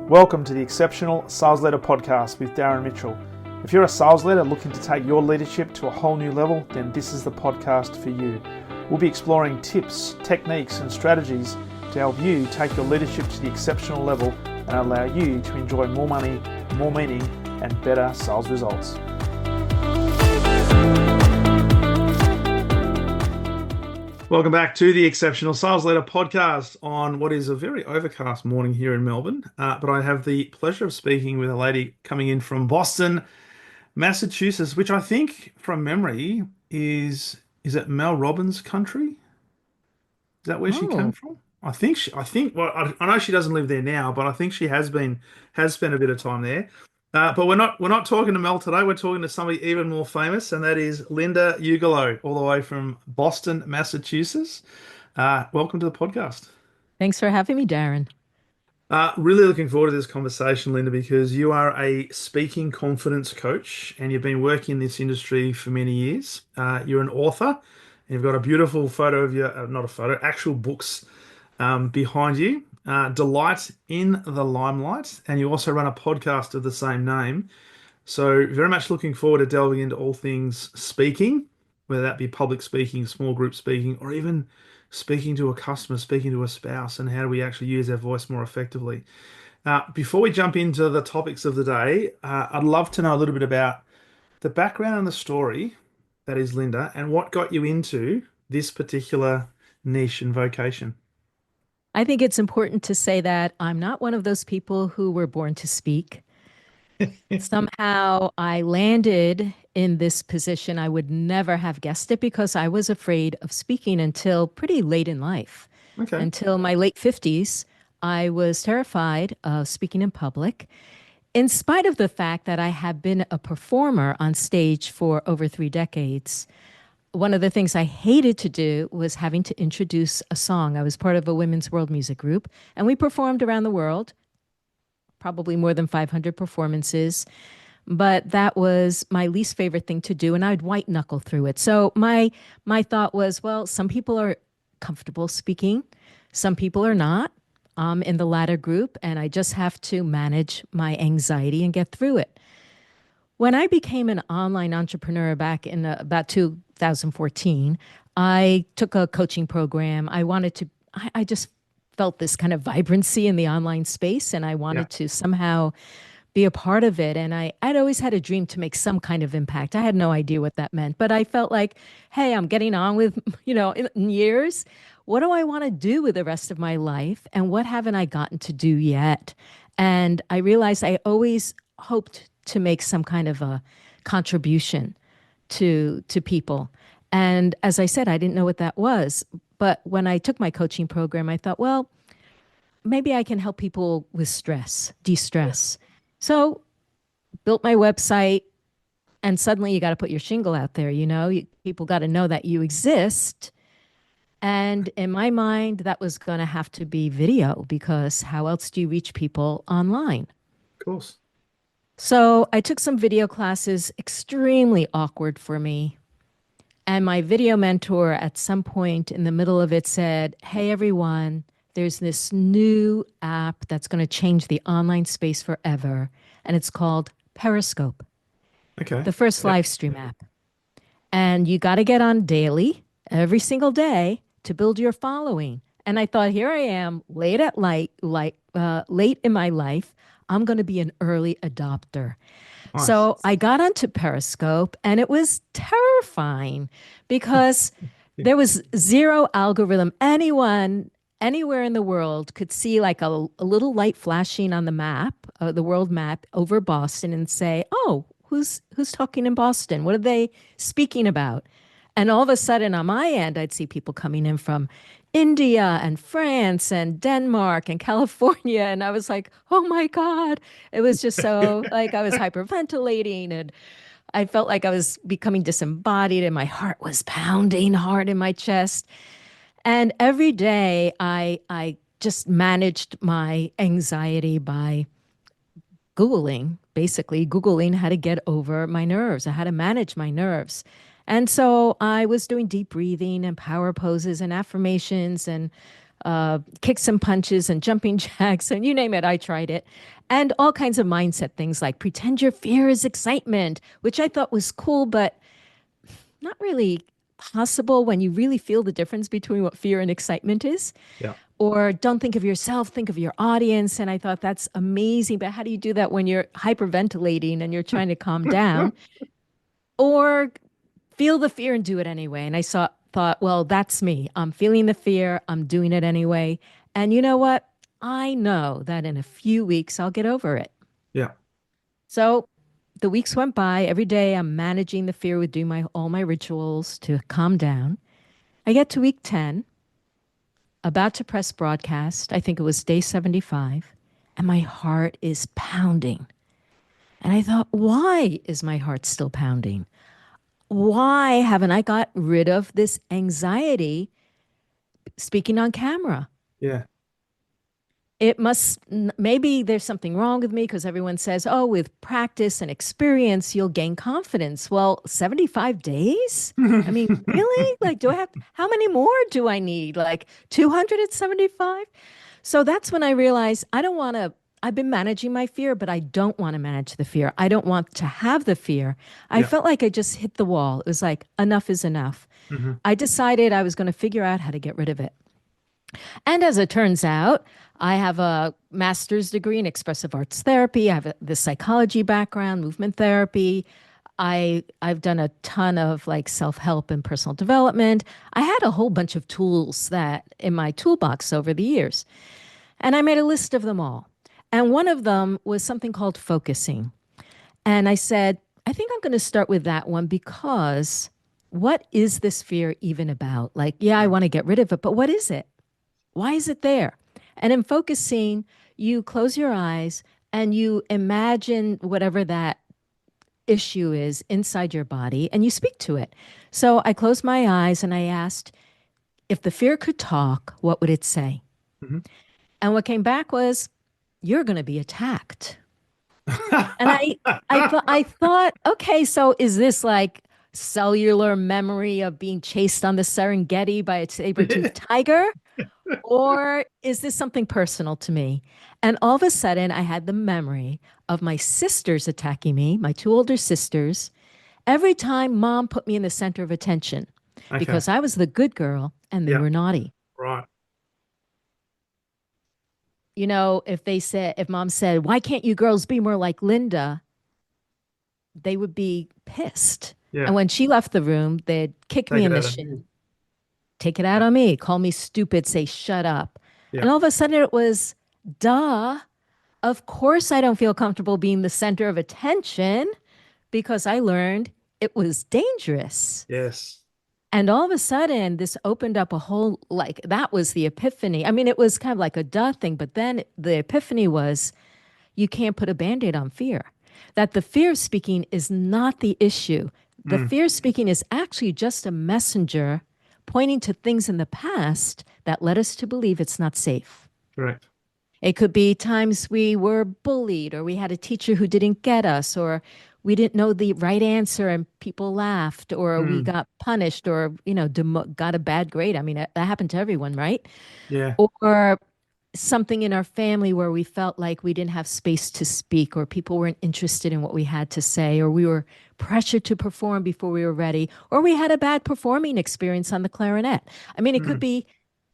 Welcome to the Exceptional Sales Leader Podcast with Darren Mitchell. If you're a sales leader looking to take your leadership to a whole new level, then this is the podcast for you. We'll be exploring tips, techniques, and strategies to help you take your leadership to the exceptional level and allow you to enjoy more money, more meaning, and better sales results. Welcome back to the Exceptional Sales Leader Podcast on what is a very overcast morning here in Melbourne. But I have the pleasure of speaking with a lady coming in from Boston, Massachusetts, which I think from memory is it Mel Robbins' country? Is that where she came from? Well, I know she doesn't live there now, but I think she has spent a bit of time there. But we're not talking to Mel today. We're talking to somebody even more famous, and that is Linda Ugelow, all the way from Boston, Massachusetts. Welcome to the podcast. Thanks for having me, Darren. Really looking forward to this conversation, Linda, because you are a speaking confidence coach and you've been working in this industry for many years. You're an author and you've got a beautiful photo of your, not a photo, actual books behind you. Delight in the Limelight, and you also run a podcast of the same name. So very much looking forward to delving into all things speaking, whether that be public speaking, small group speaking, or even speaking to a customer, speaking to a spouse, and how do we actually use our voice more effectively. Before we jump into the topics of the day, I'd love to know a little bit about the background and the story that is Linda and what got you into this particular niche and vocation. I think it's important to say that I'm not one of those people who were born to speak. Somehow I landed in this position. I would never have guessed it because I was afraid of speaking until pretty late in life. Okay. Until my late 50s, I was terrified of speaking in public, in spite of the fact that I have been a performer on stage for over 3 decades. One of the things I hated to do was having to introduce a song. I was part of a women's world music group, and we performed around the world, probably more than 500 performances. But that was my least favorite thing to do, and I'd white knuckle through it. So my thought was, well, some people are comfortable speaking, some people are not. I'm in the latter group, and I just have to manage my anxiety and get through it. When I became an online entrepreneur back in about 2014, I took a coaching program. I just felt this kind of vibrancy in the online space, and I wanted to somehow be a part of it. And I'd always had a dream to make some kind of impact. I had no idea what that meant, but I felt like, hey, I'm getting on with, in years. What do I want to do with the rest of my life? And what haven't I gotten to do yet? And I realized I always hoped to make some kind of a contribution to people. And as I said, I didn't know what that was. But when I took my coaching program, I thought, well, maybe I can help people with stress, de-stress. So built my website, and suddenly you got to put your shingle out there. People got to know that you exist. And in my mind, that was going to have to be video, because how else do you reach people online? Of course. So I took some video classes, extremely awkward for me. And my video mentor at some point in the middle of it said, hey, everyone, there's this new app that's going to change the online space forever. And it's called Periscope. Okay. The first live stream app. And you got to get on daily, every single day, to build your following. And I thought, here I am, late in my life. I'm going to be an early adopter. Nice. So I got onto Periscope, and it was terrifying because there was zero algorithm. Anyone, anywhere in the world could see like a little light flashing on the map, the world map over Boston, and say, oh, who's talking in Boston? What are they speaking about? And all of a sudden on my end, I'd see people coming in from India and France and Denmark and California. And I was like, oh my God. It was just so like I was hyperventilating, and I felt like I was becoming disembodied, and my heart was pounding hard in my chest. And every day I just managed my anxiety by basically Googling how to get over my nerves, how to manage my nerves. And so I was doing deep breathing and power poses and affirmations, and kicks and punches and jumping jacks and you name it, I tried it. And all kinds of mindset things like pretend your fear is excitement, which I thought was cool, but not really possible when you really feel the difference between what fear and excitement is. Yeah. Or don't think of yourself, think of your audience. And I thought that's amazing. But how do you do that when you're hyperventilating and you're trying to calm down? Or feel the fear and do it anyway. And thought, well, that's me. I'm feeling the fear. I'm doing it anyway. And you know what? I know that in a few weeks I'll get over it. Yeah. So the weeks went by. Every day I'm managing the fear with doing my all my rituals to calm down. I get to week 10, about to press broadcast. I think it was day 75, and my heart is pounding. And I thought, why is my heart still pounding? Why haven't I got rid of this anxiety speaking on camera? Yeah. It must, maybe there's something wrong with me because everyone says, oh, with practice and experience, you'll gain confidence. Well, 75 days? I mean, really? Like, do I have, how many more do I need? Like 275? So that's when I realized I don't want to. I've been managing my fear, but I don't want to manage the fear. I don't want to have the fear. I Yeah. felt like I just hit the wall. It was like, enough is enough. Hmm. I decided I was going to figure out how to get rid of it. And as it turns out, I have a master's degree in expressive arts therapy. I have the psychology background, movement therapy. I've done a ton of like self-help and personal development. I had a whole bunch of tools that in my toolbox over the years. And I made a list of them all. And one of them was something called focusing. And I said, I think I'm going to start with that one because what is this fear even about? Like, yeah, I want to get rid of it, but what is it? Why is it there? And in focusing, you close your eyes and you imagine whatever that issue is inside your body and you speak to it. So I closed my eyes and I asked, if the fear could talk, what would it say? Hmm. And what came back was, you're going to be attacked. And I thought, okay, so is this like cellular memory of being chased on the Serengeti by a saber-toothed tiger? Or is this something personal to me? And all of a sudden, I had the memory of my sisters attacking me, my two older sisters, every time mom put me in the center of attention Okay. because I was the good girl and they Yeah. were naughty. Right. You know, if mom said, why can't you girls be more like Linda? They would be pissed. Yeah. And when she left the room, they'd kick me Take it in the out of you. shin, take it out Yeah. on me, call me stupid, say, shut up. Yeah. And all of a sudden it was, duh, of course I don't feel comfortable being the center of attention because I learned it was dangerous. Yes. And all of a sudden, this opened up a whole, like, that was the epiphany. I mean, it was kind of like a duh thing, but then the epiphany was you can't put a band aid on fear. That the fear speaking is not the issue. The Mm. fear speaking is actually just a messenger pointing to things in the past that led us to believe it's not safe. Correct. It could be times we were bullied, or we had a teacher who didn't get us, or we didn't know the right answer and people laughed, or we Mm. got punished, or, got a bad grade. I mean, that happened to everyone, right? Yeah. Or something in our family where we felt like we didn't have space to speak, or people weren't interested in what we had to say, or we were pressured to perform before we were ready, or we had a bad performing experience on the clarinet. I mean, it could Mm. be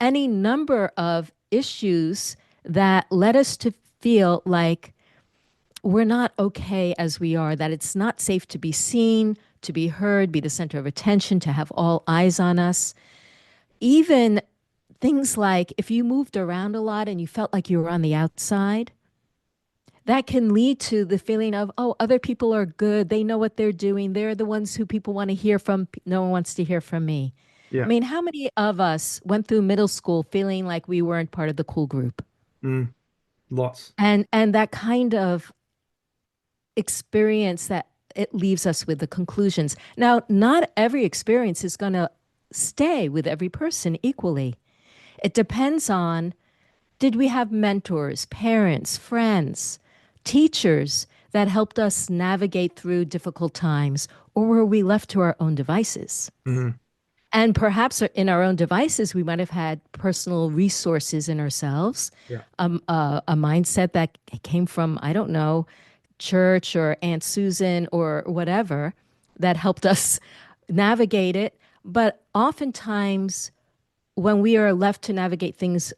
any number of issues that led us to feel like we're not okay as we are, that it's not safe to be seen, to be heard, be the center of attention, to have all eyes on us. Even things like if you moved around a lot and you felt like you were on the outside, that can lead to the feeling of, oh, other people are good. They know what they're doing. They're the ones who people want to hear from. No one wants to hear from me. I Yeah. mean, how many of us went through middle school feeling like we weren't part of the cool group? Mm. Lots. And that kind of experience that it leaves us with the conclusions. Now, not every experience is going to stay with every person equally. It depends on, did we have mentors, parents, friends, teachers that helped us navigate through difficult times, or were we left to our own devices? Mm. And perhaps in our own devices, we might have had personal resources in ourselves, Yeah. a mindset that came from, I don't know, church or Aunt Susan or whatever that helped us navigate it. But oftentimes, when we are left to navigate things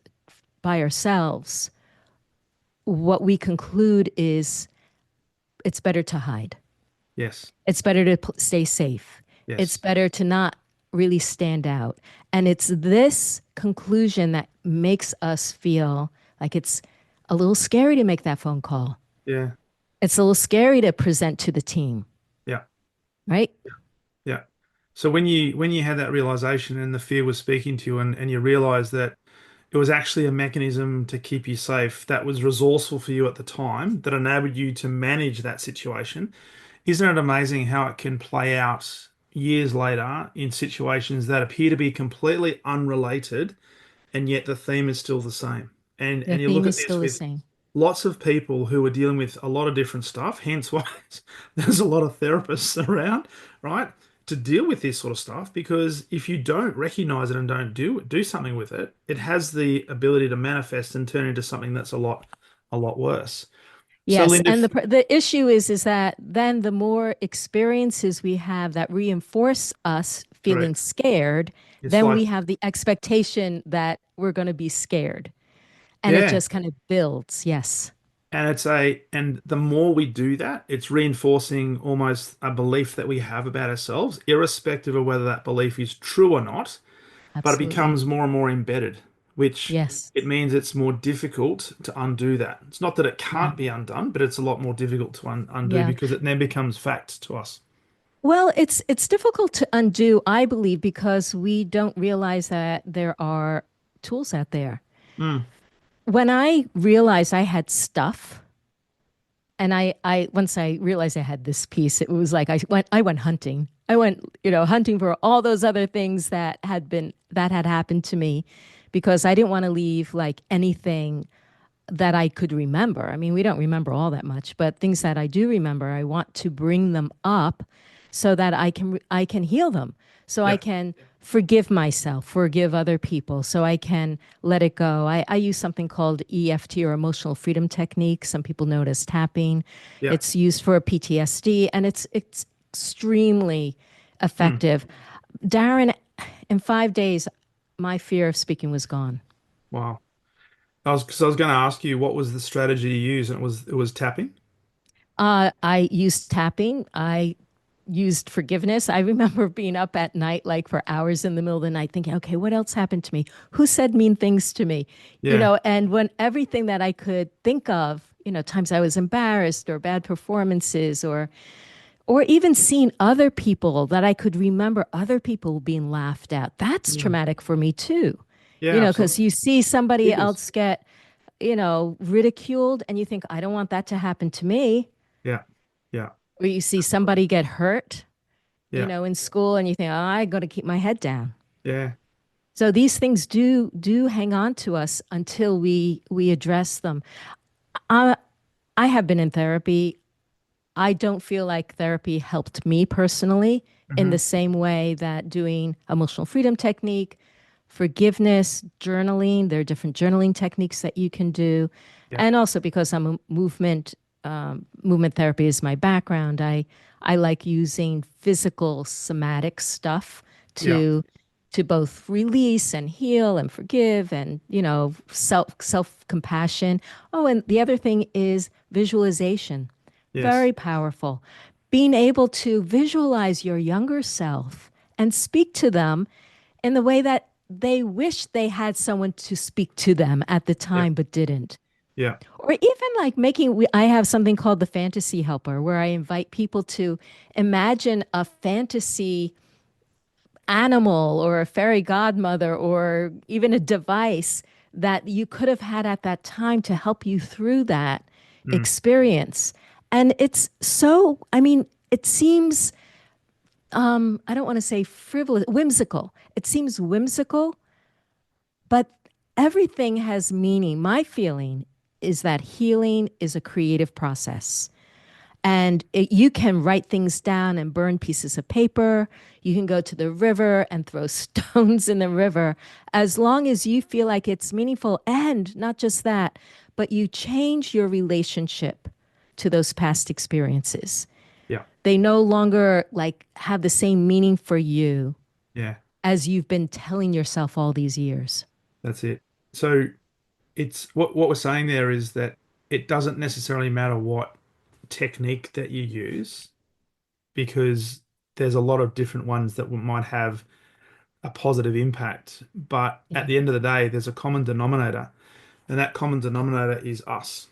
by ourselves, what we conclude is it's better to hide. Yes. It's better to stay safe. It's Yes. better to not really stand out. And it's this conclusion that makes us feel like it's a little scary to make that phone call. Yeah. It's a little scary to present to the team, Yeah. right? Yeah. So when you had that realization and the fear was speaking to you and you realized that it was actually a mechanism to keep you safe that was resourceful for you at the time that enabled you to manage that situation, isn't it amazing how it can play out years later in situations that appear to be completely unrelated and yet the theme is still the same. The And you look theme at is this still the with same. lots of people who are dealing with a lot of different stuff, hence why there's a lot of therapists around, right? To deal with this sort of stuff, because if you don't recognize it and don't do something with it, it has the ability to manifest and turn into something that's a lot worse. So Yes, Linda, and the issue is that then the more experiences we have that reinforce us feeling correct. scared, It's then like, we have the expectation that we're going to be scared, and it yeah. just kind of builds. Yes, And the more we do that, it's reinforcing almost a belief that we have about ourselves, irrespective of whether that belief is true or not. But it absolutely. becomes more and more embedded, which Yes. it means it's more difficult to undo that. It's not that it Yeah. can't be undone, but it's a lot more difficult to undo Yeah. because it then becomes fact to us. Well, it's difficult to undo, I believe, because we don't realize that there are tools out there. Mm, When I realized I had stuff, and I once I realized I had this piece, it was like I went hunting. I went, hunting for all those other things that had happened to me because I didn't want to leave like anything that I could remember. I mean, we don't remember all that much, but things that I do remember, I want to bring them up so that I can heal them. So I yeah, can forgive myself, forgive other people, so I can let it go. I use something called EFT or emotional freedom technique. Some people know it as tapping. yeah. It's used for PTSD and it's extremely Mm, effective. Darren, in 5 days, my fear of speaking was gone. wow. Because I was going to ask you what was the strategy you use, and it was tapping. I used tapping. I used forgiveness. I remember being up at night, like for hours in the middle of the night, thinking, okay, what else happened to me? Who said mean things to me? Yeah. And when everything that I could think of, times I was embarrassed or bad performances or even seeing other people that I could remember other people being laughed at. That's Mm, traumatic for me too. yeah, Because absolutely. you see somebody It is. else get, ridiculed and you think, I don't want that to happen to me. Yeah. Yeah. Or you see Absolutely. somebody get hurt, Yeah. in school and you think, oh, I got to keep my head down. Yeah. So these things do hang on to us until we address them. I I have been in therapy. I don't feel like therapy helped me personally in Hmm. the same way that doing emotional freedom technique, forgiveness, journaling, there are different journaling techniques that you can do. Yeah. And also because I'm a movement therapy is my background, I like using physical somatic stuff Yeah. to both release and heal and forgive and, self compassion. Oh, and the other thing is visualization. Yes. Very powerful. Being able to visualize your younger self and speak to them in the way that they wish they had someone to speak to them at the Yeah. time but didn't. Yeah. Or even like I have something called the fantasy helper where I invite people to imagine a fantasy animal or a fairy godmother or even a device that you could have had at that time to help you through that Mm, experience. And it's so, I mean, it seems, I don't want to say frivolous, whimsical. It seems whimsical, but everything has meaning. My feeling is that healing is a creative process. And you can write things down and burn pieces of paper. You can go to the river and throw stones in the river as long as you feel like it's meaningful. And not just that, but you change your relationship to those past experiences. Yeah. They no longer like have the same meaning for you Yeah. as you've been telling yourself all these years. That's it. So it's what we're saying there is that it doesn't necessarily matter what technique that you use because there's a lot of different ones that might have a positive impact. But at Yeah. the end of the day, there's a common denominator, and that common denominator is us.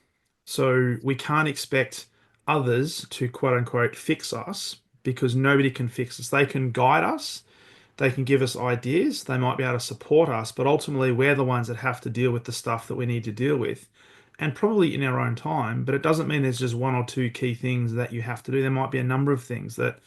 So we can't expect others to quote unquote fix us because nobody can fix us. They can guide us, they can give us ideas, they might be able to support us, but ultimately we're the ones that have to deal with the stuff that we need to deal with. And probably in our own time, but it doesn't mean there's just one or two key things that you have to do. There might be a number of things that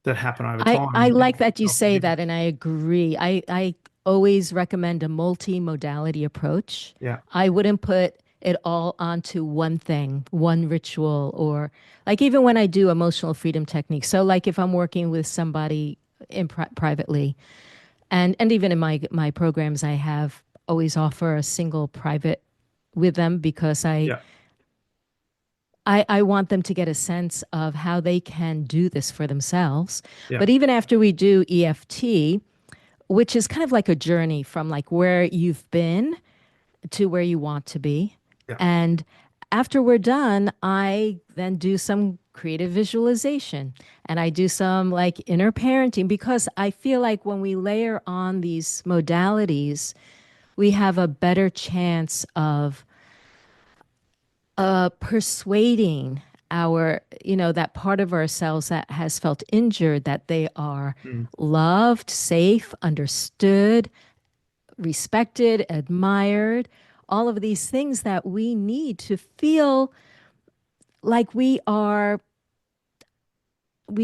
happen over time I and like that you help the say that, difference. and I agree. I always recommend a multi-modality approach. Yeah, I wouldn't put it all onto one thing, one ritual, or like even when I do emotional freedom techniques. So like if I'm working with somebody privately, and even in my programs, I have always offer a single private with them because yeah, I want them to get a sense of how they can do this for themselves. yeah, But even after we do EFT, which is kind of like a journey from like where you've been to where you want to be. yeah. And after we're done, I then do some creative visualization and I do some like inner parenting because I feel like when we layer on these modalities, we have a better chance of persuading that part of ourselves that has felt injured, that they are Mm, loved, safe, understood, respected, admired, all of these things that we need to feel like we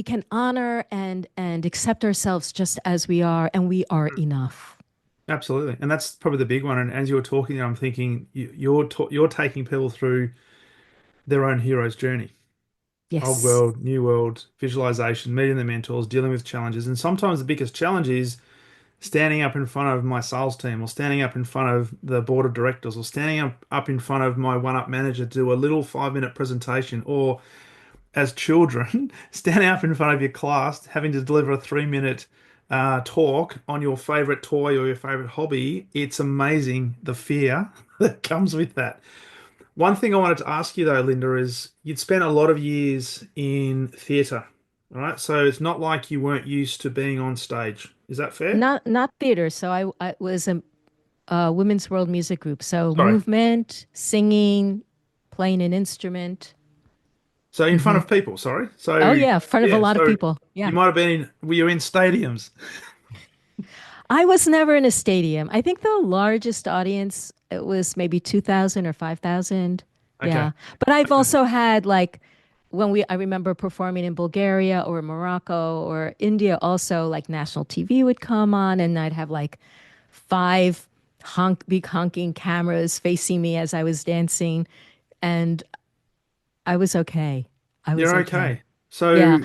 can honor and accept ourselves just as we are, and we are mm. enough. Absolutely. And that's probably the big one. And as you were talking, I'm thinking you're taking people through their own hero's journey. Old Yes. world, new world, visualization, meeting the mentors, dealing with challenges. And sometimes the biggest challenge is standing up in front of my sales team or standing up in front of the board of directors or standing up in front of my one-up manager to do a little 5-minute presentation or as children standing up in front of your class having to deliver a 3-minute talk on your favorite toy or your favorite hobby. It's amazing the fear that comes with that. One thing I wanted to ask you though, Linda, is you'd spent a lot of years in theatre, right? So it's not like you weren't used to being on stage. Is that fair? Not theater. So I was a women's world music group. So Sorry. movement, singing, playing an instrument. So in front Hmm. of people, sorry. Oh So yeah, in front of a yeah, lot of so people. you Yeah. might have been were you in stadiums? I was never in a stadium. I think the largest audience it was maybe 2,000 or 5,000. Okay. Yeah. But I've Okay. also had like when I remember performing in Bulgaria or Morocco or India also like national TV would come on and I'd have like five big honking cameras facing me as I was dancing and I was okay. I was You're okay. okay. So Yeah.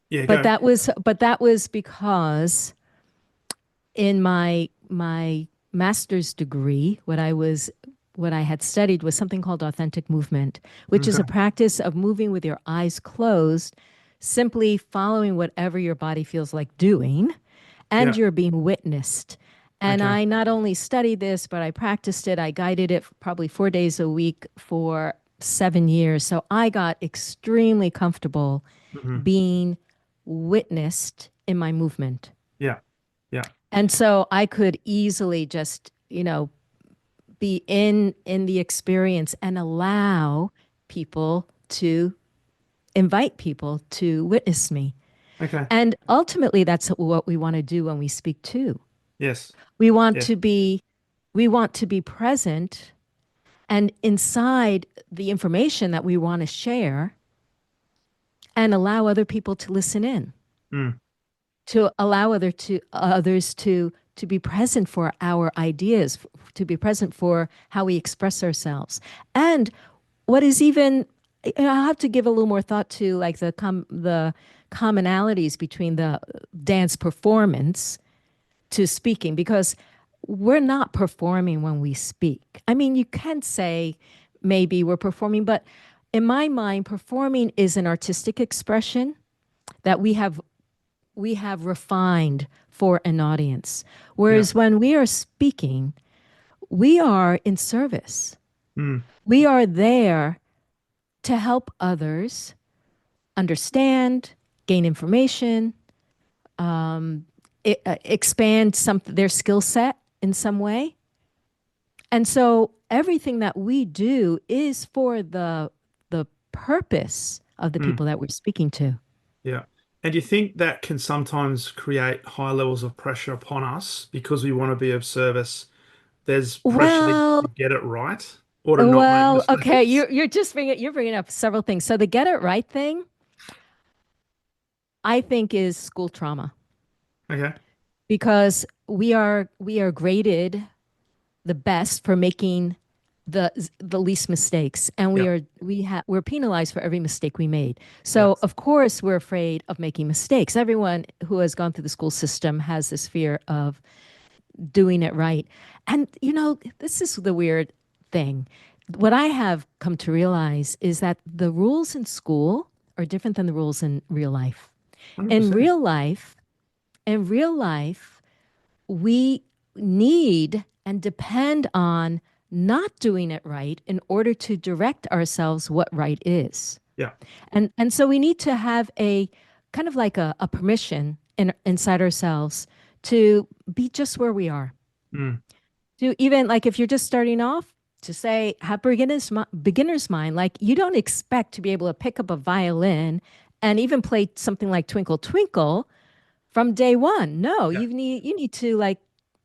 yeah, But go. that was because in my master's degree, what I had studied was something called authentic movement, which is a Okay. practice of moving with your eyes closed, simply following whatever your body feels like doing, and Yeah. you're being witnessed. And Okay. I not only studied this, but I practiced it. I guided it probably 4 days a week for 7 years. So I got extremely comfortable Hmm. being witnessed in my movement. Yeah. Yeah. And so I could easily just, be in the experience and allow people to invite people to witness me. Okay. And ultimately that's what we want to do when we speak too. Yes. We want Yes. to be we want to be present and inside the information that we want to share and allow other people to listen in, Mm. to allow others to be present for our ideas, to be present for how we express ourselves. And what is even I'll have to give a little more thought to like the commonalities between the dance performance to speaking, because we're not performing when we speak. I mean, you can say maybe we're performing, but in my mind, performing is an artistic expression that we have refined for an audience. Yeah. Whereas when we are speaking, we are in service. Mm, We are there to help others understand, gain information, expand their skill set in some way. And so everything that we do is for the purpose of the mm, people that we're speaking to. yeah. And do you think that can sometimes create high levels of pressure upon us because we want to be of service? There's pressure Well, to get it right or to not make well, okay, mistakes. you're bringing up several things. So the get it right thing, I think, is school trauma, Okay. because we are graded the best for making the least mistakes, and Yeah. we're penalized for every mistake we made. Yeah. So of course we're afraid of making mistakes. Everyone who has gone through the school system has this fear of doing it right. And this is the weird thing. What I have come to realize is that the rules in school are different than the rules in real life. In 100%. real life, in real life, we need and depend on not doing it right in order to direct ourselves what right is. Yeah. And so we need to have a kind of like a permission inside ourselves to be just where we are. Mm, To even like if you're just starting off, to say have beginner's mind, like you don't expect to be able to pick up a violin and even play something like Twinkle Twinkle from day one. No, yeah. you need to like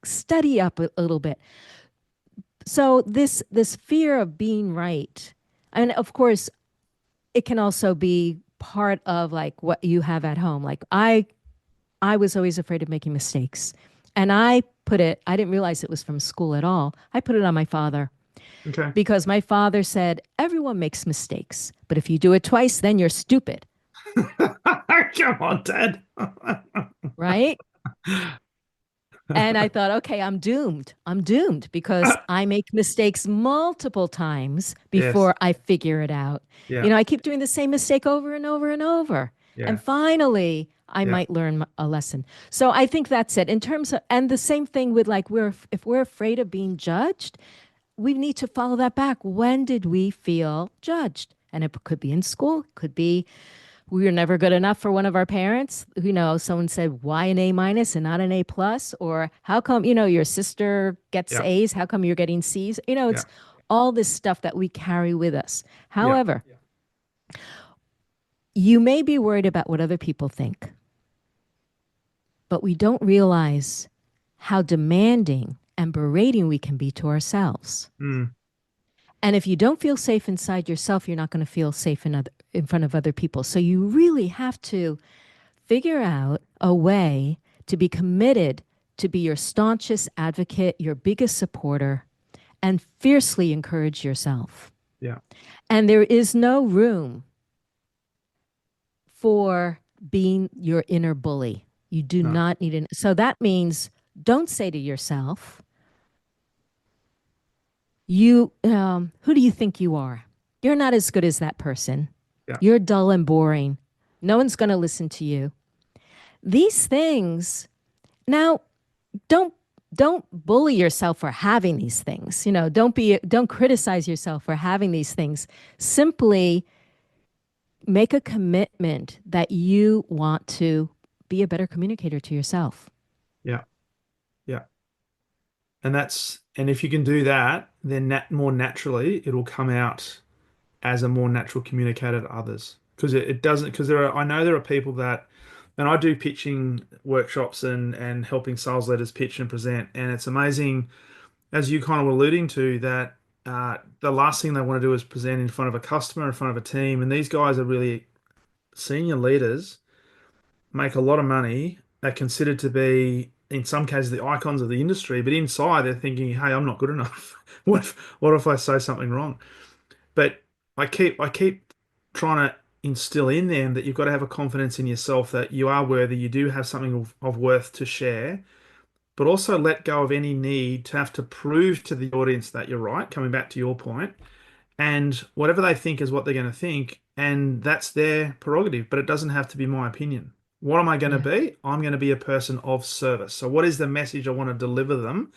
study up a little bit. So this fear of being right, and of course it can also be part of like what you have at home. Like I was always afraid of making mistakes, and I didn't realize it was from school at all. I put it on my father, Okay. because my father said everyone makes mistakes, but if you do it twice, then you're stupid, Come on, Dad. right? And I thought, okay, I'm doomed. I'm doomed because I make mistakes multiple times Yes. before I figure it out. Yeah. I keep doing the same mistake over and over and over. And Yeah. finally, I Yeah. might learn a lesson. So I think that's it. In terms of, and the same thing with like, if we're afraid of being judged, we need to follow that back. When did we feel judged? And it could be in school, could be we were never good enough for one of our parents. Someone said, why an A minus and not an A plus? Or how come, your sister gets Yeah. A's? How come you're getting C's? Yeah. It's all this stuff that we carry with us. Yeah. However, you may be worried about what other people think, but we don't realize how demanding and berating we can be to ourselves. Mm, And if you don't feel safe inside yourself, you're not going to feel safe in front of other people. So you really have to figure out a way to be committed to be your staunchest advocate, your biggest supporter, and fiercely encourage yourself. yeah. And there is no room for being your inner bully. You do No. not need an. So that means don't say to yourself, who do you think you are? You're not as good as that person. Yeah. You're dull and boring. No one's going to listen to you. These things. Now, don't don't bully yourself for having these things. Don't criticize yourself for having these things. Simply make a commitment that you want to be a better communicator to yourself. Yeah. Yeah. And if you can do that, then more naturally it'll come out as a more natural communicator to others. Because it doesn't, because I know there are people that, and I do pitching workshops and helping sales leaders pitch and present. And it's amazing, as you kind of were alluding to, that the last thing they want to do is present in front of a customer, in front of a team. And these guys are really senior leaders, make a lot of money, are considered to be, in some cases, the icons of the industry. But inside, they're thinking, "Hey, I'm not good enough. What if I say something wrong?" But I keep trying to instill in them that you've got to have a confidence in yourself that you are worthy, you do have something of worth to share, but also let go of any need to have to prove to the audience that you're right, coming back to your point, and whatever they think is what they're going to think, and that's their prerogative, but it doesn't have to be my opinion. What am I going to Yeah. be? I'm going to be a person of service. So, what is the message I want to deliver them,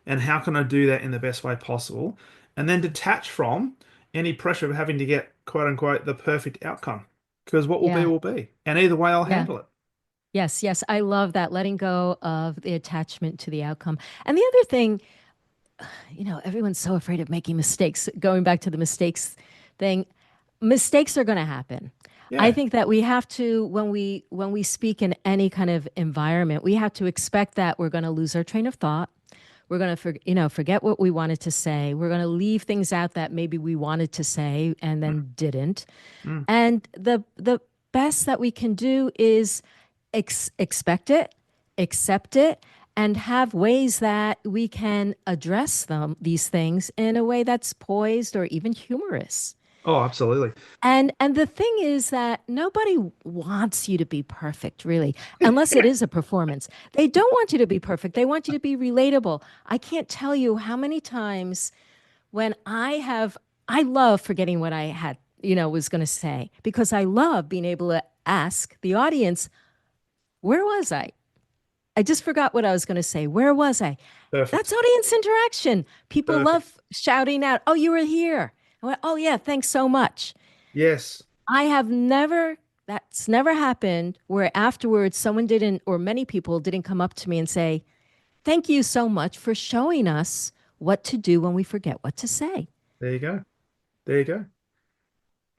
and how can I do that in the best way possible? And then detach from any pressure of having to get quote unquote the perfect outcome, because what Yeah. will be. And either way, I'll Yeah. handle it. Yes. Yes. I love that, letting go of the attachment to the outcome. And the other thing, everyone's so afraid of making mistakes. Going back to the mistakes thing, mistakes are going to happen. I Yeah. think that we have to, when we speak in any kind of environment, we have to expect that we're going to lose our train of thought. We're going to forget what we wanted to say. We're going to leave things out that maybe we wanted to say and Mm, then didn't. mm. And the best that we can do is expect it, accept it, and have ways that we can address these things in a way that's poised or even humorous. Oh, absolutely. And the thing is that nobody wants you to be perfect, really, unless it is a performance. They don't want you to be perfect. They want you to be relatable. I can't tell you how many times when I love forgetting what I had, was going to say, because I love being able to ask the audience, where was I? I just forgot what I was going to say. Where was I? That's Perfect. audience interaction. People Perfect. love shouting out, oh, you were here. I went, oh, yeah, thanks so much. Yes. I have never, that's never happened where afterwards someone didn't, or many people didn't come up to me and say, thank you so much for showing us what to do when we forget what to say. There you go. There you go.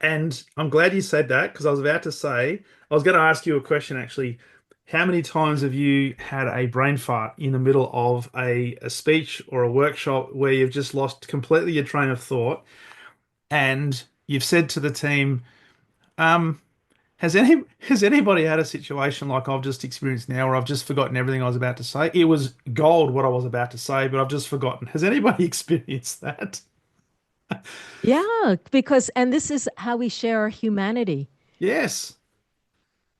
And I'm glad you said that because I was about to say, I was going to ask you a question actually. How many times have you had a brain fart in the middle of a speech or a workshop where you've just lost completely your train of thought and you've said to the team, um, has anybody had a situation like I've just experienced now where I've just forgotten everything I was about to say? It was gold what I was about to say, but I've just forgotten. Has anybody experienced that? Yeah, and this is how we share our humanity. Yes.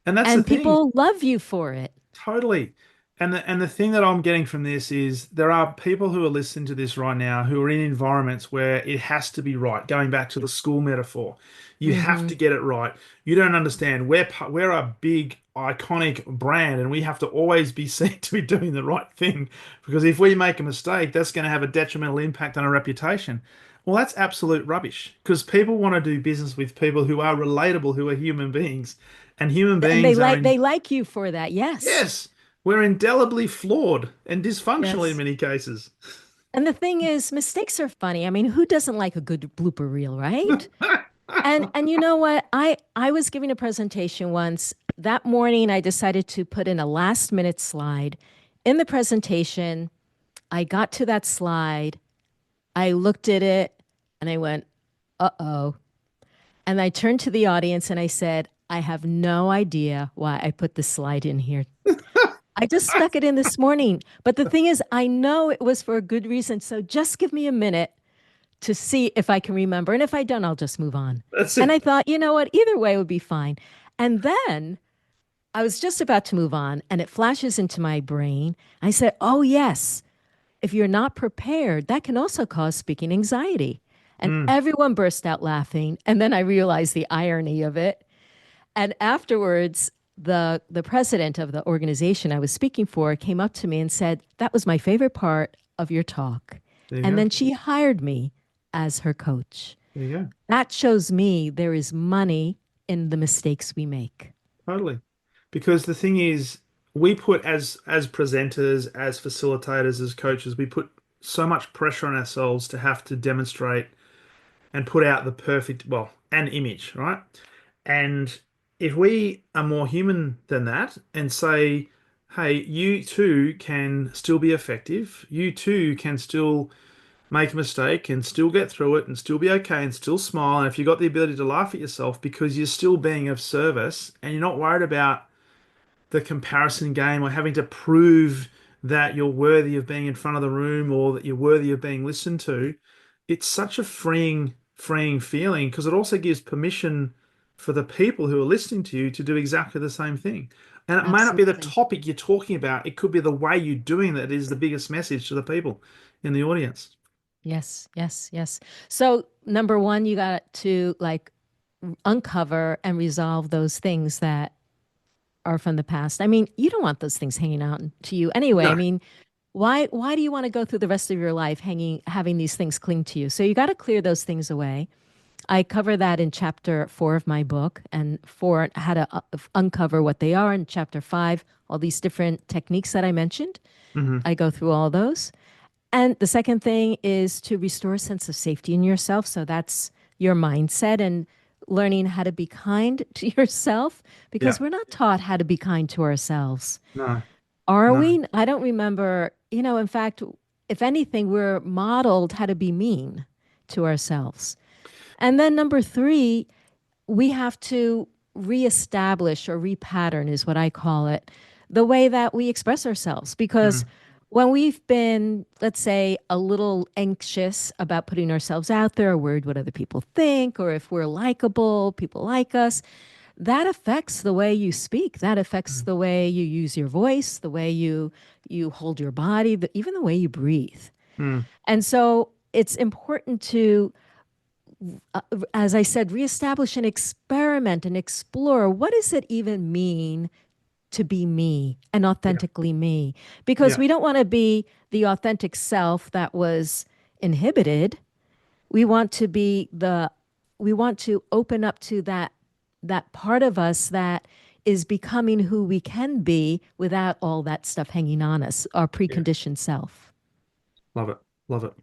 And that's the And thing. people love you for it. Totally. And the thing that I'm getting from this is there are people who are listening to this right now who are in environments where it has to be right. Going back to the school metaphor, you have Hmm. to get it right. You don't understand. We're a big iconic brand and we have to always be seen to be doing the right thing because if we make a mistake, that's going to have a detrimental impact on our reputation. Well, that's absolute rubbish because people want to do business with people who are relatable, who are human beings, and human And beings are in. they like you for that. Yes. Yes, we're indelibly flawed and dysfunctional in Yes. many cases. And the thing is, mistakes are funny. I mean, who doesn't like a good blooper reel, right? And you know what? I was giving a presentation once. That morning I decided to put in a last minute slide. In the presentation, I got to that slide, I looked at it, and I went, "Uh-oh." And I turned to the audience and I said, "I have no idea why I put this slide in here. I just stuck it in this morning. But the thing is, I know it was for a good reason. So just give me a minute to see if I can remember. And if I don't, I'll just move on." That's And it. I thought, you know what? Either way would be fine. And then I was just about to move on, and it flashes into my brain. I said, oh, yes, if you're not prepared, that can also cause speaking anxiety. And Mm, everyone burst out laughing. And then I realized the irony of it. And afterwards, the president of the organization I was speaking for came up to me and said, that was my favorite part of your talk. there you And go. then she hired me as her coach. There you go. That shows me there is money in the mistakes we make. Totally. Because the thing is, we put as presenters, as facilitators, as coaches, we put so much pressure on ourselves to have to demonstrate and put out the perfect, well, an image, right? And if we are more human than that and say, hey, you too can still be effective, you too can still make a mistake and still get through it and still be okay and still smile. And if you've got the ability to laugh at yourself because you're still being of service and you're not worried about the comparison game or having to prove that you're worthy of being in front of the room or that you're worthy of being listened to, it's such a freeing feeling because it also gives permission for the people who are listening to you to do exactly the same thing. And it may not be the Absolutely. topic you're talking about, it could be the way you're doing that is the biggest message to the people in the audience. Yes, yes, yes. So, number one, you got to like uncover and resolve those things that are from the past. I mean, you don't want those things hanging out to you anyway. I No. mean, why do you want to go through the rest of your life having these things cling to you? So you got to clear those things away. I cover that in chapter 4 of my book, and 4, how to uncover what they are. In chapter 5, all these different techniques that I mentioned. Hmm. I go through all those. And the second thing is to restore a sense of safety in yourself. So that's your mindset and learning how to be kind to yourself, Yeah. because we're not taught how to be kind to ourselves. No. Are No. we? I don't remember. In fact, if anything, we're modeled how to be mean to ourselves. And then number 3, we have to reestablish or repattern, is what I call it, the way that we express ourselves. Because Mm. when we've been, let's say, a little anxious about putting ourselves out there, or worried what other people think, or if we're likable, people like us, that affects the way you speak. That affects Mm. the way you use your voice, the way you hold your body, even the way you breathe. Mm. And so it's important to, as I said, reestablish and experiment and explore, what does it even mean to be me and Yeah. authentically me? Because Yeah. we don't want to be the authentic self that was inhibited. We want to be we want to open up to that part of us that is becoming who we can be without all that stuff hanging on us, our Yeah. preconditioned self. Love it. Love it.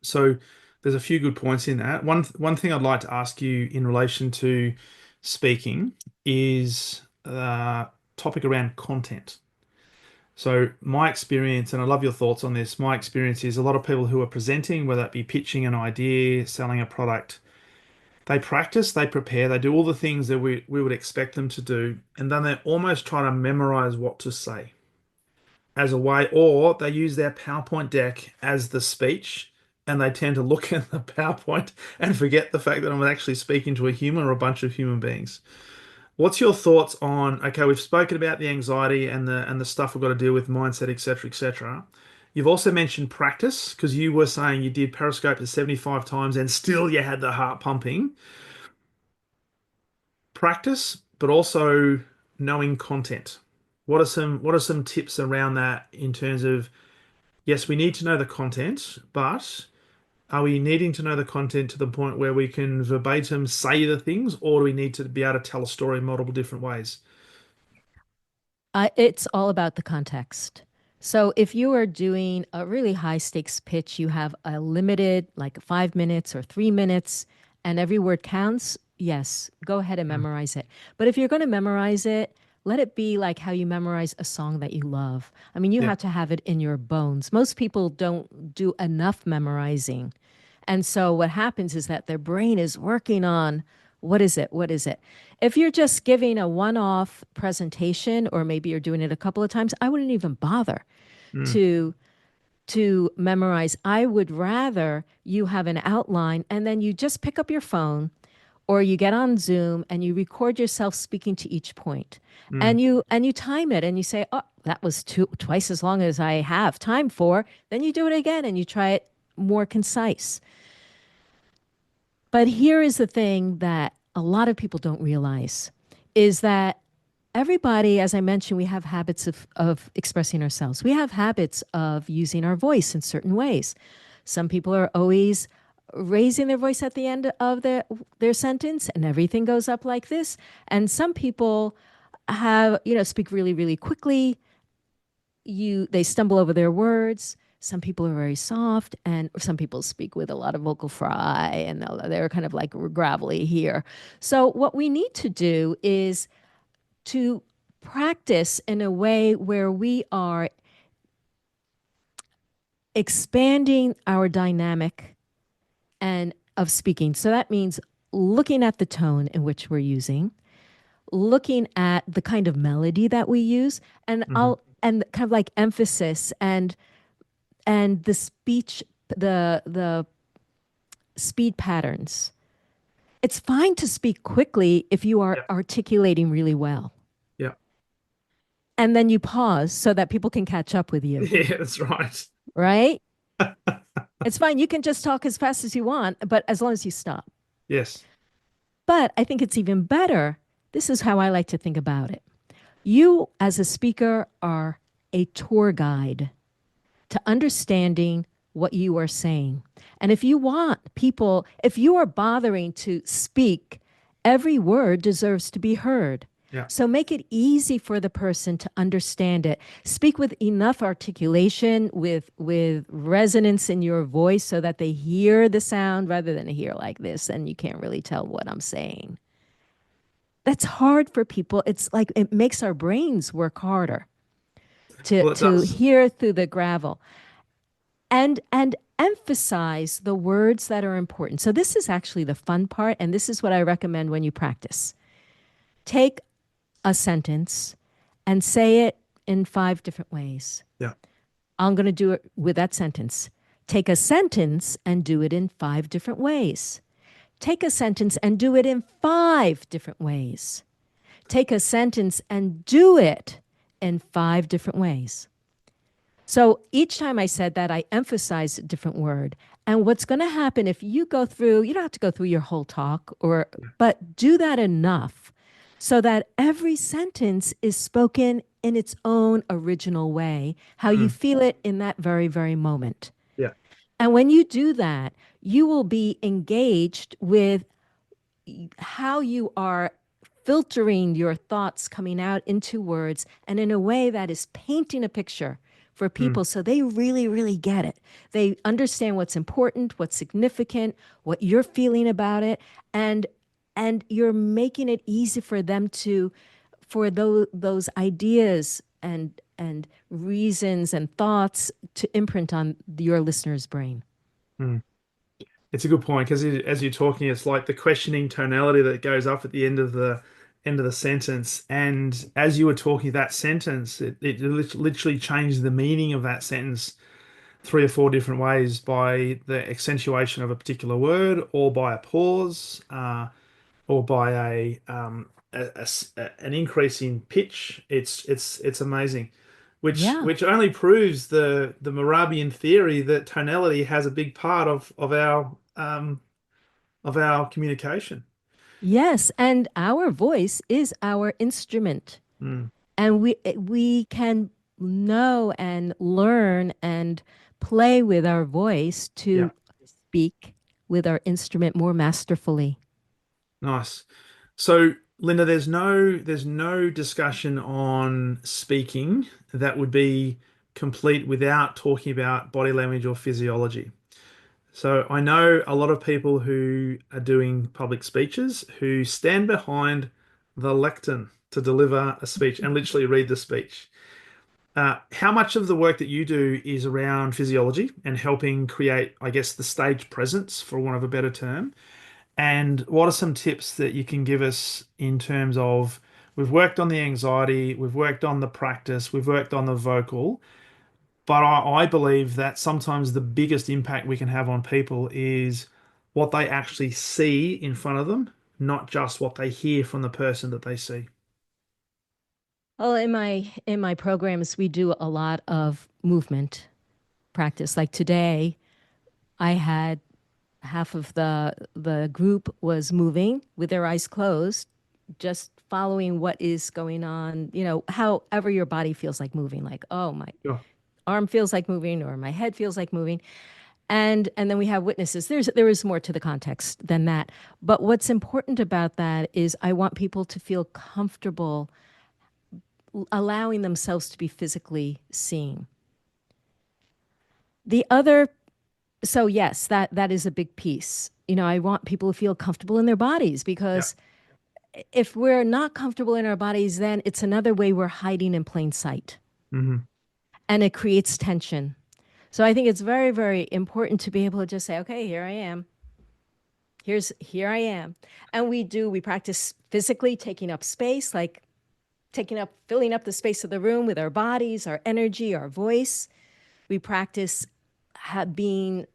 So there's a few good points in that. One thing I'd like to ask you in relation to speaking is topic around content. So my experience, and I love your thoughts on this, my experience is a lot of people who are presenting, whether it be pitching an idea, selling a product, they practice, they prepare, they do all the things that we would expect them to do, and then they almost try to memorize what to say as a way, or they use their PowerPoint deck as the speech, and they tend to look at the PowerPoint and forget the fact that I'm actually speaking to a human or a bunch of human beings. What's your thoughts on, okay, we've spoken about the anxiety and the stuff we've got to deal with, mindset, etc., etc. You've also mentioned practice because you were saying you did Periscope to 75 times and still you had the heart pumping. Practice, but also knowing content. What are some tips around that in terms of, yes, we need to know the content, but are we needing to know the content to the point where we can verbatim say the things, or do we need to be able to tell a story in multiple different ways? It's all about the context. So if you are doing a really high stakes pitch, you have a limited, like 5 minutes or 3 minutes, and every word counts. Yes, go ahead and Mm. memorize it. But if you're going to memorize it, let it be like how you memorize a song that you love. I mean, you Yeah. have to have it in your bones. Most people don't do enough memorizing. And so what happens is that their brain is working on, what is it? What is it? If you're just giving a one-off presentation, or maybe you're doing it a couple of times, I wouldn't even bother Mm. to memorize. I would rather you have an outline, and then you just pick up your phone or you get on Zoom and you record yourself speaking to each point. Mm. And you time it and you say, "Oh, that was twice as long as I have time for." Then you do it again and you try it more concise. But here is the thing that a lot of people don't realize is that everybody, as I mentioned, we have habits of expressing ourselves. We have habits of using our voice in certain ways. Some people are always raising their voice at the end of their sentence and everything goes up like this. And some people speak really, really quickly. They stumble over their words. Some people are very soft, and some people speak with a lot of vocal fry, and they're kind of like gravelly here. So what we need to do is to practice in a way where we are expanding our dynamic and of speaking. So that means looking at the tone in which we're using, looking at the kind of melody that we use, and Mhm. I'll and kind of like emphasis and the speech, the speed patterns. It's fine to speak quickly if you are Yeah. articulating really well. Yeah. And then you pause so that people can catch up with you, Yeah, that's right. right? It's fine. You can just talk as fast as you want, but as long as you stop. Yes. But I think it's even better. This is how I like to think about it. You, as a speaker, are a tour guide to understanding what you are saying. And if you want people, if you are bothering to speak, every word deserves to be heard. Yeah. So make it easy for the person to understand it. Speak with enough articulation, with resonance in your voice so that they hear the sound rather than hear like this and you can't really tell what I'm saying. That's hard for people. It's like it makes our brains work harder Well, it to does. hear through the gravel and emphasize the words that are important. So this is actually the fun part, and this is what I recommend when you practice. Take a sentence and say it in 5 different ways. Yeah. I'm going to do it with that sentence. Take a sentence and do it in 5 different ways. Take a sentence and do it in 5 different ways. Take a sentence and do it in 5 different ways. So each time I said that, I emphasized a different word. And what's going to happen if you go through, you don't have to go through your whole talk but do that enough so that every sentence is spoken in its own original way, how you Mm. feel it in that very, very moment. Yeah. And when you do that, you will be engaged with how you are filtering your thoughts coming out into words and in a way that is painting a picture for Mm. people so they really, really get it. They understand what's important, what's significant, what you're feeling about it, and you're making it easy for them to for those ideas and reasons and thoughts to imprint on your listener's brain. Mm. It's a good point because as you're talking, it's like the questioning tonality that goes up at the end of the sentence. And as you were talking that sentence, it literally changed the meaning of that sentence three or four different ways by the accentuation of a particular word, or by a pause, or by an increase in pitch. It's amazing, Yeah. which only proves the Morabian theory that tonality has a big part of our communication. Yes, and our voice is our instrument. Mm, And we can know and learn and play with our voice yeah, to speak with our instrument more masterfully. nice. So, Linda, there's no discussion on speaking that would be complete without talking about body language or physiology. So I know a lot of people who are doing public speeches who stand behind the lectern to deliver a speech and literally read the speech. How much of the work that you do is around physiology and helping create, I guess, the stage presence, for want of a better term? And what are some tips that you can give us in terms of we've worked on the anxiety, we've worked on the practice, we've worked on the vocal, but I believe that sometimes the biggest impact we can have on people is what they actually see in front of them, not just what they hear from the person that they see. Well, in my programs, we do a lot of movement practice. Like today, I had half of the group was moving with their eyes closed, just following what is going on, however your body feels like moving, like, oh, my Sure. arm feels like moving or my head feels like moving. And then we have witnesses. There is more to the context than that. But what's important about that is I want people to feel comfortable allowing themselves to be physically seen. The other So yes, that is a big piece. I want people to feel comfortable in their bodies Yeah. because if we're not comfortable in our bodies, then it's another way we're hiding in plain sight Hmm. and it creates tension. So I think it's very, very important to be able to just say, okay, here I am. Here I am. And we practice physically taking up space, like filling up the space of the room with our bodies, our energy, our voice. We practice being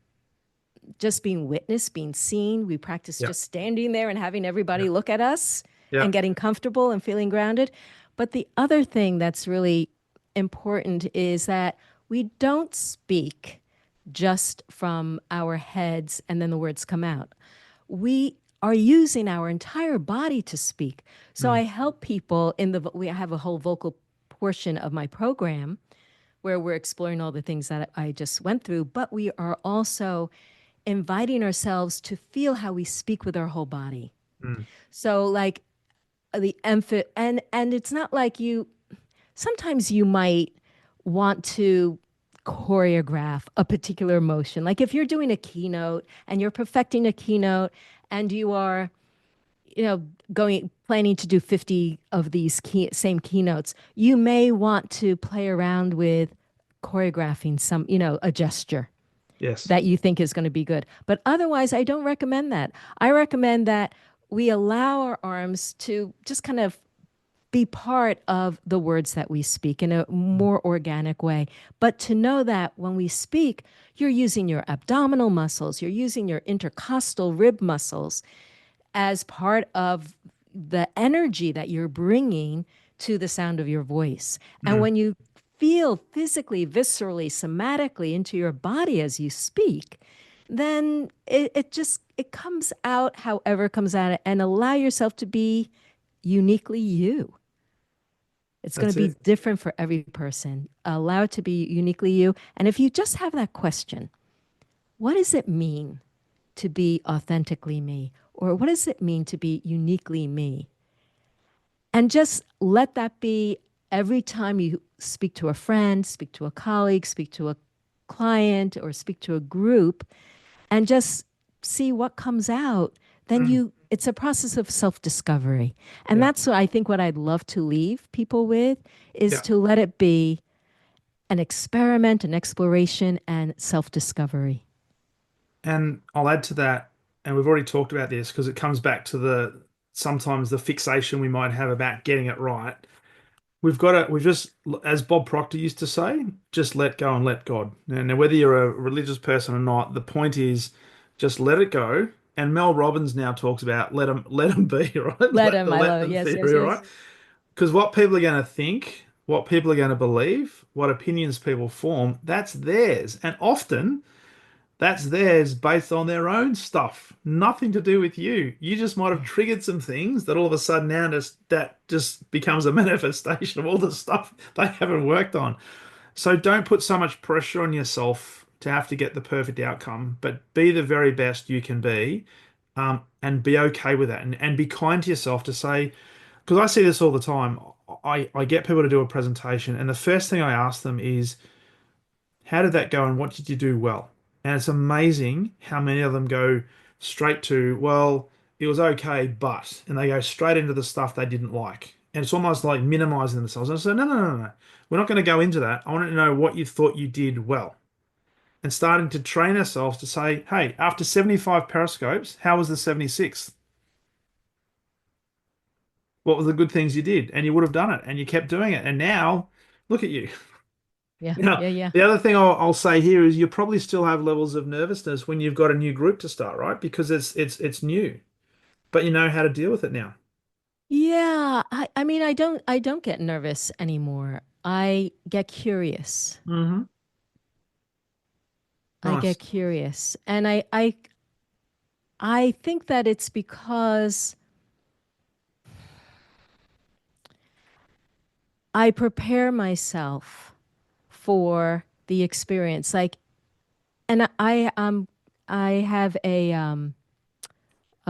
just being witnessed, being seen. We practice Yeah. just standing there and having Yeah. everybody look at us Yeah. and getting comfortable and feeling grounded. But the other thing that's really important is that we don't speak just from our heads and then the words come out. We are using our entire body to speak. So Mm. I help people we have a whole vocal portion of my program where we're exploring all the things that I just went through, but we are also inviting ourselves to feel how we speak with our whole body. Mm. So like the emphasis, and it's not like you sometimes you might want to choreograph a particular motion. Like if you're doing a keynote and you're perfecting a keynote and you are, you know, going planning to do 50 of these same keynotes, you may want to play around with choreographing some, a gesture Yes. that you think is going to be good. But otherwise, I don't recommend that. I recommend that we allow our arms to just kind of be part of the words that we speak in a Mm. more organic way. But to know that when we speak, you're using your abdominal muscles, you're using your intercostal rib muscles as part of the energy that you're bringing to the sound of your voice. And Mm. when you feel physically, viscerally, somatically into your body as you speak, then it comes out however it comes out and allow yourself to be uniquely you. It's going to That's be it. different for every person. Allow it to be uniquely you. And if you just have that question, what does it mean to be authentically me? Or what does it mean to be uniquely me? And just let that be every time you speak to a friend, speak to a colleague, speak to a client, or speak to a group, and just see what comes out. Then Mm. it's a process of self-discovery. And Yeah. that's what I think what I'd love to leave people with is Yeah. to let it be an experiment, an exploration, and self-discovery. And I'll add to that, and we've already talked about this because it comes back to the sometimes the fixation we might have about getting it right. We've just, as Bob Proctor used to say, just let go and let God. And whether you're a religious person or not, the point is just let it go. And Mel Robbins now talks about let them be, right? Let Let them, the I let love, them yes, yes, theory, right? yes. Because what people are going to think, what people are going to believe, what opinions people form, that's theirs. And often that's theirs based on their own stuff, nothing to do with you. You just might have Yeah. triggered some things that all of a sudden now that just becomes a manifestation of all the stuff they haven't worked on. So don't put so much pressure on yourself to have to get the perfect outcome, but be the very best you can be, and be okay with that, and be kind to yourself to say, because I see this all the time. I get people to do a presentation, and the first thing I ask them is, how did that go and what did you do well? And it's amazing how many of them go straight to, well, it was okay, but, and they go straight into the stuff they didn't like. And it's almost like minimizing themselves. And I say, no, no, no, no. We're not going to go into that. I want to know what you thought you did well. And starting to train ourselves to say, hey, after 75 periscopes, how was the 76th? What were the good things you did? And you would have done it and you kept doing it. And now, look at you. Yeah, Now, yeah, yeah. the other thing I'll say here is you probably still have levels of nervousness when you've got a new group to start, right? Because it's new, but you know how to deal with it now. Yeah, I mean, I don't get nervous anymore. I get curious. Hmm. I Nice. get curious. And I think that it's because I prepare myself for the experience. Like, and I have a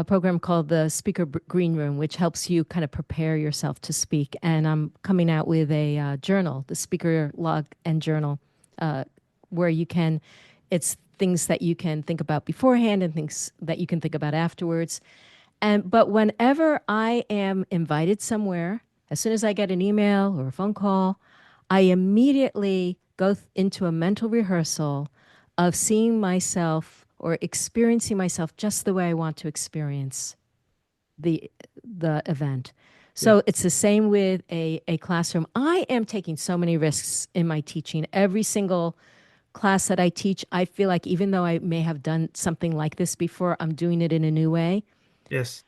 program called the Speaker Green Room, which helps you kind of prepare yourself to speak. And I'm coming out with a journal, the Speaker Log and Journal, uh, where it's things that you can think about beforehand and things that you can think about afterwards. But whenever I am invited somewhere, as soon as I get an email or a phone call, I immediately go into a mental rehearsal of seeing myself or experiencing myself just the way I want to experience the the event. Yeah. So it's the same with a classroom. I am taking so many risks in my teaching. Every single class that I teach, I feel like even though I may have done something like this before, I'm doing it in a new way. Yes.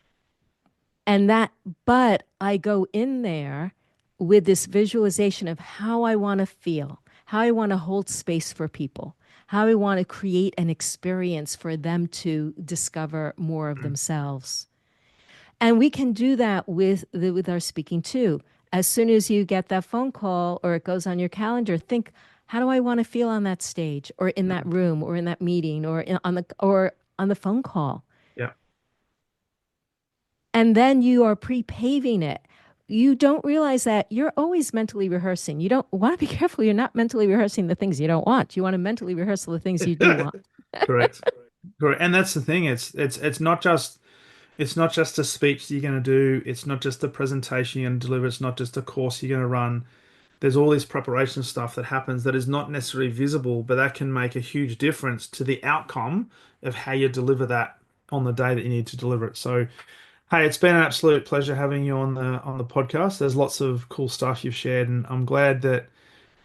And that, but I go in there with this visualization of how I want to feel, how I want to hold space for people, how I want to create an experience for them to discover more of Mm. themselves. And we can do that with our speaking too. As soon as you get that phone call or it goes on your calendar, think, how do I want to feel on that stage or in that Mm. room or in that meeting or on the phone call? Yeah. And then you are pre-paving it. You don't realize that you're always mentally rehearsing. You don't want to be careful. You're not mentally rehearsing the things you don't want. You want to mentally rehearse the things you do want. Correct. Correct. And that's the thing. It's not just a speech that you're going to do. It's not just a presentation you're going to deliver. It's not just a course you're going to run. There's all this preparation stuff that happens that is not necessarily visible, but that can make a huge difference to the outcome of how you deliver that on the day that you need to deliver it. So, hey, it's been an absolute pleasure having you on the podcast. There's lots of cool stuff you've shared, and I'm glad that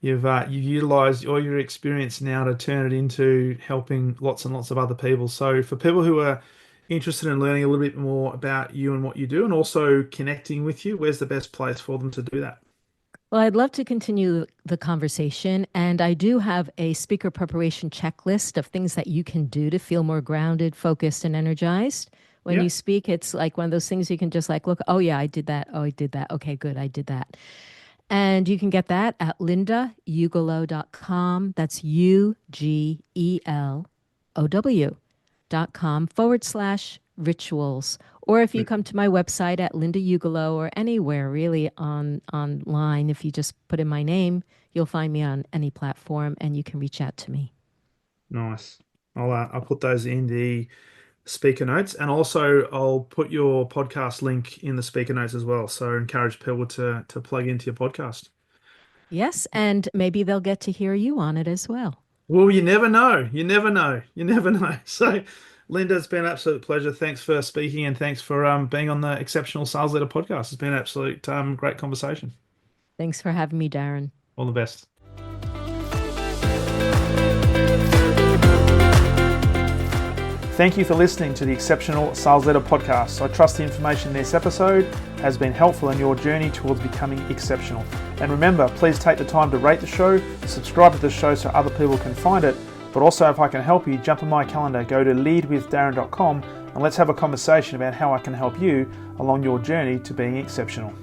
you've utilized all your experience now to turn it into helping lots and lots of other people. So for people who are interested in learning a little bit more about you and what you do, and also connecting with you, where's the best place for them to do that? Well, I'd love to continue the conversation. And I do have a speaker preparation checklist of things that you can do to feel more grounded, focused, and energized. When Yeah. you speak, it's like one of those things you can just like look, oh, yeah, I did that. Oh, I did that. Okay, good. I did that. And you can get that at lindaugelow.com. That's UGELOW.com/rituals. Or if you come to my website at Linda Ugelow or anywhere really online, if you just put in my name, you'll find me on any platform and you can reach out to me. Nice. I'll put those in the speaker notes, and also I'll put your podcast link in the speaker notes as well. So encourage people to plug into your podcast. Yes, and maybe they'll get to hear you on it as well. Well, you never know. You never know. You never know. So, Linda, it's been an absolute pleasure. Thanks for speaking, and thanks for being on the Exceptional Sales Leader podcast. It's been an absolute great conversation. Thanks for having me, Darren. All the best. Thank you for listening to the Exceptional Sales Leader podcast. I trust the information in this episode has been helpful in your journey towards becoming exceptional. And remember, please take the time to rate the show, subscribe to the show so other people can find it. But also, if I can help you, jump on my calendar, go to leadwithdarren.com, and let's have a conversation about how I can help you along your journey to being exceptional.